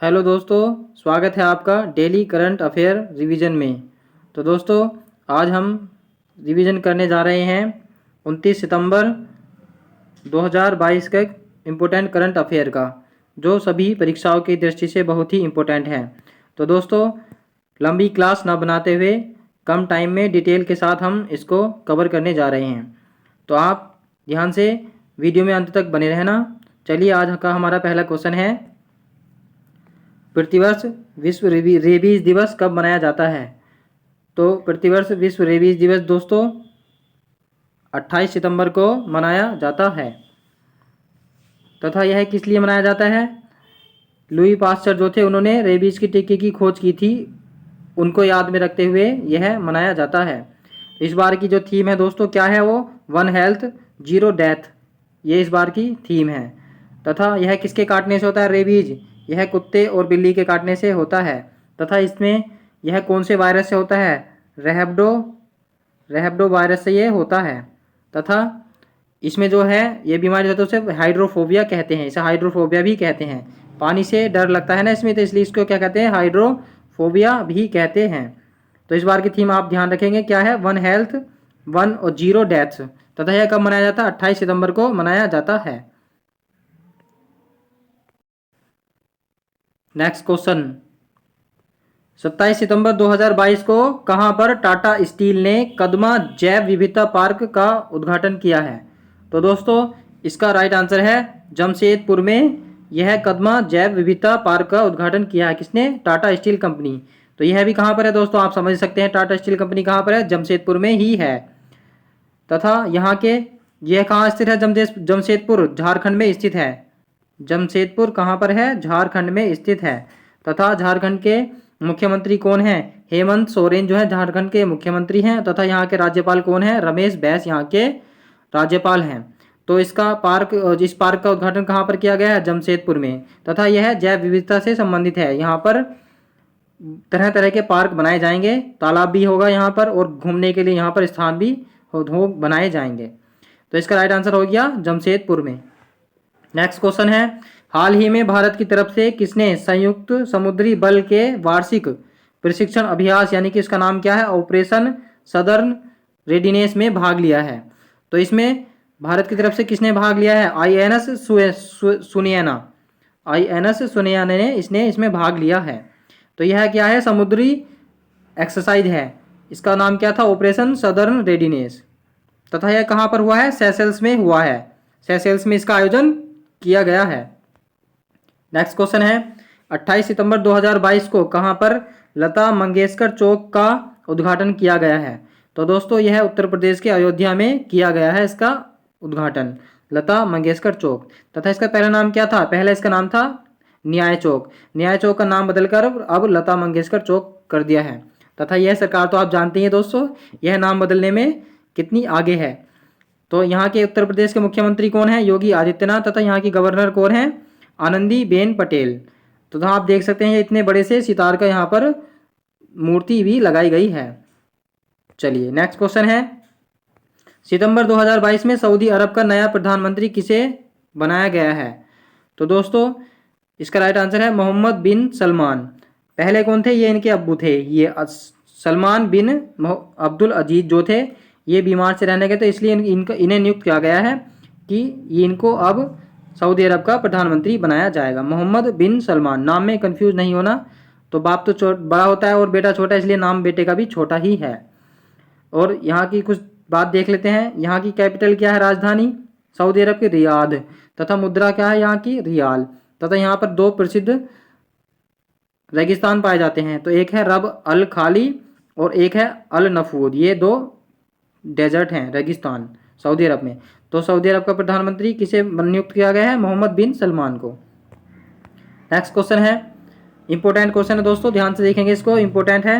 Hello दोस्तों, स्वागत है आपका डेली करंट अफेयर रिवीजन में। तो दोस्तों, आज हम रिवीजन करने जा रहे हैं 29 सितंबर 2022 के इम्पोर्टेंट करंट अफेयर का, जो सभी परीक्षाओं की दृष्टि से बहुत ही इम्पोर्टेंट है। तो दोस्तों, लंबी क्लास ना बनाते हुए कम टाइम में डिटेल के साथ हम इसको कवर करने जा रहे हैं। तो आप ध्यान से वीडियो में अंत तक बने रहना। चलिए, आज का हमारा पहला क्वेश्चन है, प्रतिवर्ष विश्व रेबीज दिवस कब मनाया जाता है? तो प्रतिवर्ष विश्व रेबीज दिवस दोस्तों 28 सितंबर को मनाया जाता है। तथा यह किस लिए मनाया जाता है? लुई पास्चर जो थे, उन्होंने रेबीज की टीके की खोज की थी, उनको याद में रखते हुए यह मनाया जाता है। इस बार की जो थीम है दोस्तों, क्या है वो? वन हेल्थ जीरो डेथ, ये इस बार की थीम है। तथा यह किसके काटने से होता है रेबीज? यह कुत्ते और बिल्ली के काटने से होता है। तथा इसमें यह कौन से वायरस से होता है? रेहब्डो वायरस से ये होता है। तथा इसमें जो है ये बीमारी जो है उसे हाइड्रोफोबिया कहते हैं, इसे हाइड्रोफोबिया भी कहते हैं। पानी से डर लगता है ना इसमें, तो इसलिए इसको क्या कहते हैं? हाइड्रोफोबिया भी कहते हैं। तो इस बार की थीम आप ध्यान रखेंगे, क्या है? वन हेल्थ, वन और जीरो डेथ्स। तथा यह कब मनाया जाता है? 28 सितंबर को मनाया जाता है। नेक्स्ट क्वेश्चन, 27 सितंबर 2022 को कहां पर टाटा स्टील ने कदमा जैव विविधता पार्क का उद्घाटन किया है? तो दोस्तों, इसका राइट आंसर है जमशेदपुर में। यह कदमा जैव विविधता पार्क का उद्घाटन किया है किसने? Tata steel company. तो यह भी कहां पर है दोस्तों? आप समझ सकते हैं टाटा स्टील कंपनी कहां पर है? जमशेदपुर में ही है। तथा यहाँ के यह कहाँ स्थित है? जमशेदपुर झारखंड में स्थित है। जमशेदपुर कहाँ पर है? झारखंड में स्थित है। तथा झारखंड के मुख्यमंत्री कौन है? हेमंत सोरेन जो है झारखंड के मुख्यमंत्री हैं। तथा यहाँ के राज्यपाल कौन है? रमेश बैस यहाँ के राज्यपाल हैं। तो इस पार्क का उद्घाटन कहाँ पर किया गया है? जमशेदपुर में। तथा यह जैव विविधता से संबंधित है। यहाँ पर तरह तरह के पार्क बनाए जाएंगे, तालाब भी होगा यहाँ पर, और घूमने के लिए यहाँ पर स्थान भी बनाए जाएंगे। तो इसका राइट आंसर हो गया जमशेदपुर में। नेक्स्ट क्वेश्चन है, हाल ही में भारत की तरफ से किसने संयुक्त समुद्री बल के वार्षिक प्रशिक्षण अभ्यास यानी कि इसका नाम क्या है? ऑपरेशन सदर्न रेडिनेस में भाग लिया है? तो इसमें भारत की तरफ से किसने भाग लिया है? आईएनएस सुनयना। आईएनएस सुनयना ने इसमें भाग लिया है। तो यह क्या है? समुद्री एक्सरसाइज है। इसका नाम क्या था? Operation southern readiness. तथा यह कहाँ पर हुआ है? सेशेल्स में हुआ है। सेशेल्स में इसका आयोजन किया गया है। नेक्स्ट क्वेश्चन है, 28 सितंबर 2022 को कहाँ पर लता मंगेशकर चौक का उद्घाटन किया गया है? तो दोस्तों, यह उत्तर प्रदेश के अयोध्या में किया गया है इसका उद्घाटन, लता मंगेशकर चौक। तथा इसका पहला नाम क्या था? पहला इसका नाम था न्याय चौक। न्याय चौक का नाम बदलकर अब लता मंगेशकर चौक कर दिया है। तथा यह सरकार तो आप जानते हैं दोस्तों, यह नाम बदलने में कितनी आगे है। तो यहाँ के उत्तर प्रदेश के मुख्यमंत्री कौन है? योगी आदित्यनाथ। तथा यहाँ की गवर्नर कौन है? आनंदीबेन पटेल। तो आप देख सकते हैं इतने बड़े से सितार का यहाँ पर मूर्ति भी लगाई गई है। चलिए, नेक्स्ट क्वेश्चन है, सितंबर 2022 में सऊदी अरब का नया प्रधानमंत्री किसे बनाया गया है? तो दोस्तों, इसका राइट आंसर है मोहम्मद बिन सलमान। पहले कौन थे? ये इनके अब्बू थे, ये सलमान बिन अब्दुल अजीज जो थे, ये बीमार से रहने गए, तो इसलिए इन्हें नियुक्त किया गया है कि इनको अब सऊदी अरब का प्रधानमंत्री बनाया जाएगा। मोहम्मद बिन सलमान, नाम में कंफ्यूज नहीं होना। तो बाप तो बड़ा होता है और बेटा छोटा, इसलिए नाम बेटे का भी छोटा ही है। और यहाँ की कुछ बात देख लेते हैं। यहाँ की कैपिटल क्या है? राजधानी सऊदी अरब की रियाद। तथा मुद्रा क्या है यहाँ की? रियाल। तथा यहाँ पर दो प्रसिद्ध रेगिस्तान पाए जाते हैं, तो एक है रब अल खाली और एक है अल नफूद। ये दो डेजर्ट हैं, रेगिस्तान सऊदी अरब में। तो सऊदी अरब का प्रधानमंत्री किसे नियुक्त किया गया है? मोहम्मद बिन सलमान को। नेक्स्ट क्वेश्चन है, इंपॉर्टेंट क्वेश्चन है दोस्तों, ध्यान से देखेंगे इसको, इंपॉर्टेंट है।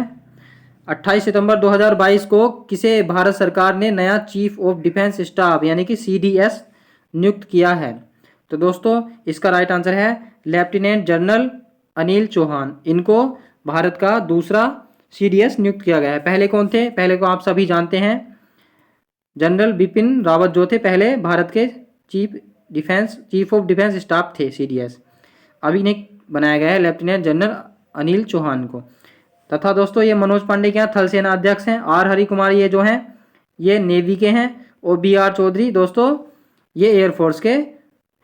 28 सितंबर 2022 को किसे भारत सरकार ने नया चीफ ऑफ डिफेंस स्टाफ यानी कि सीडीएस नियुक्त किया है? तो दोस्तों, इसका राइट आंसर है लेफ्टिनेंट जनरल अनिल चौहान। इनको भारत का दूसरा सीडीएस नियुक्त किया गया है। पहले कौन थे? पहले को आप सभी जानते हैं, जनरल बिपिन रावत जो थे पहले भारत के चीफ ऑफ डिफेंस स्टाफ थे, सीडीएस। अभी इन्हें बनाया गया है लेफ्टिनेंट जनरल अनिल चौहान को। तथा दोस्तों ये मनोज पांडे क्या थल सेना अध्यक्ष हैं। आर हरि कुमार ये जो हैं ये नेवी के हैं। और बी आर चौधरी दोस्तों ये एयरफोर्स के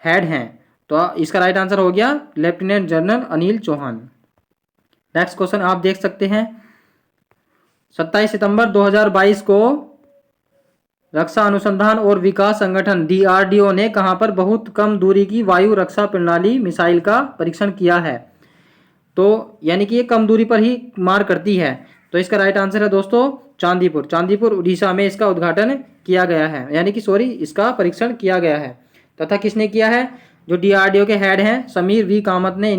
हेड हैं। तो इसका राइट आंसर हो गया lieutenant general Anil Chauhan. Next question आप देख सकते हैं 27 सितंबर 2022 को रक्षा अनुसंधान और विकास संगठन DRDO ने कहां पर बहुत कम दूरी की वायु रक्षा प्रणाली मिसाइल का परीक्षण किया है। तो यानी कि ये कम दूरी पर ही मार करती है। तो इसका राइट आंसर है दोस्तों चांदीपुर। चांदीपुर उड़ीसा में इसका उद्घाटन किया गया है, यानी कि सॉरी इसका परीक्षण किया गया है। तथा किसने किया है? जो DRDO के हेड हैं समीर वी कामत ने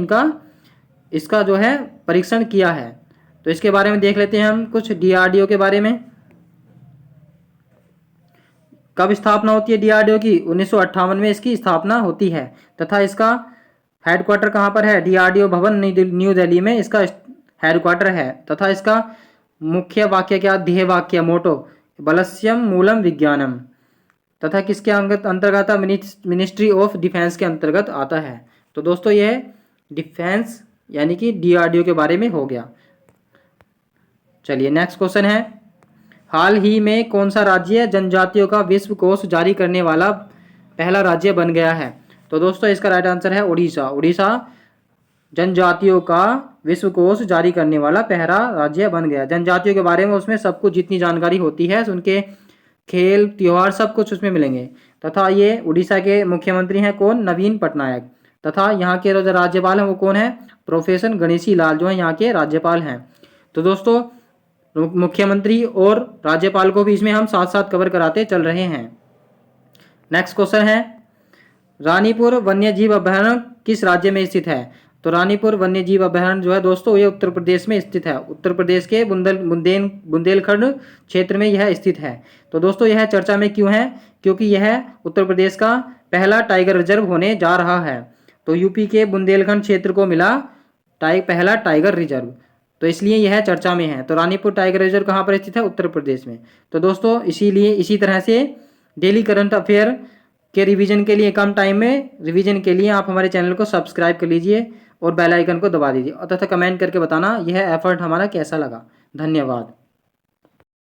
इसका जो है परीक्षण किया है। तो इसके बारे में देख लेते हैं हम कुछ DRDO के बारे में। कब स्थापना होती है DRDO की? 1958 में इसकी स्थापना होती है। तथा इसका हेडक्वार्टर कहाँ पर है? DRDO भवन न्यू दिल्ली में इसका हेडक्वार्टर है। तथा इसका मुख्य वाक्य क्या, ध्येय वाक्य, मोटो बलस्यम मूलम विज्ञानम। तथा किसके अंतर्गत? मिनिस्ट्री ऑफ डिफेंस के अंतर्गत आता है। तो दोस्तों यह डिफेंस यानी कि DRDO के बारे में हो गया। चलिए नेक्स्ट क्वेश्चन है, हाल ही में कौन सा राज्य जनजातियों का विश्व कोश जारी करने वाला पहला राज्य बन गया है? तो दोस्तों इसका राइट आंसर है उड़ीसा। उड़ीसा जनजातियों का विश्व कोश जारी करने वाला पहला राज्य बन गया। जनजातियों के बारे में उसमें सब कुछ जितनी जानकारी होती है, उनके खेल त्योहार सब कुछ उसमें मिलेंगे। तथा ये उड़ीसा के मुख्यमंत्री हैं कौन? नवीन पटनायक। तथा यहाँ के जो राज्यपाल हैं वो कौन है? प्रोफेसर गणेशी लाल जो है यहाँ के राज्यपाल हैं। तो दोस्तों मुख्यमंत्री और राज्यपाल को भी इसमें हम साथ साथ कवर कराते चल रहे हैं। नेक्स्ट क्वेश्चन है, रानीपुर वन्यजीव अभयारण्य किस राज्य में स्थित है? तो रानीपुर वन्यजीव अभयारण्य जो है दोस्तों ये उत्तर प्रदेश में स्थित है। उत्तर प्रदेश के बुंदेलखंड क्षेत्र में यह स्थित है। तो दोस्तों यह चर्चा में क्यों है? क्योंकि यह उत्तर प्रदेश का पहला टाइगर रिजर्व होने जा रहा है। तो यूपी के बुंदेलखंड क्षेत्र को मिला पहला टाइगर रिजर्व, तो इसलिए यह चर्चा में है। तो रानीपुर टाइगर रिजर्व कहाँ पर स्थित है? उत्तर प्रदेश में। तो दोस्तों इसीलिए इसी तरह से डेली करंट अफेयर के रिवीजन के लिए, कम टाइम में रिवीजन के लिए आप हमारे चैनल को सब्सक्राइब कर लीजिए और बेल आइकन को दबा दीजिए और तथा कमेंट करके बताना यह एफर्ट हमारा कैसा लगा। धन्यवाद।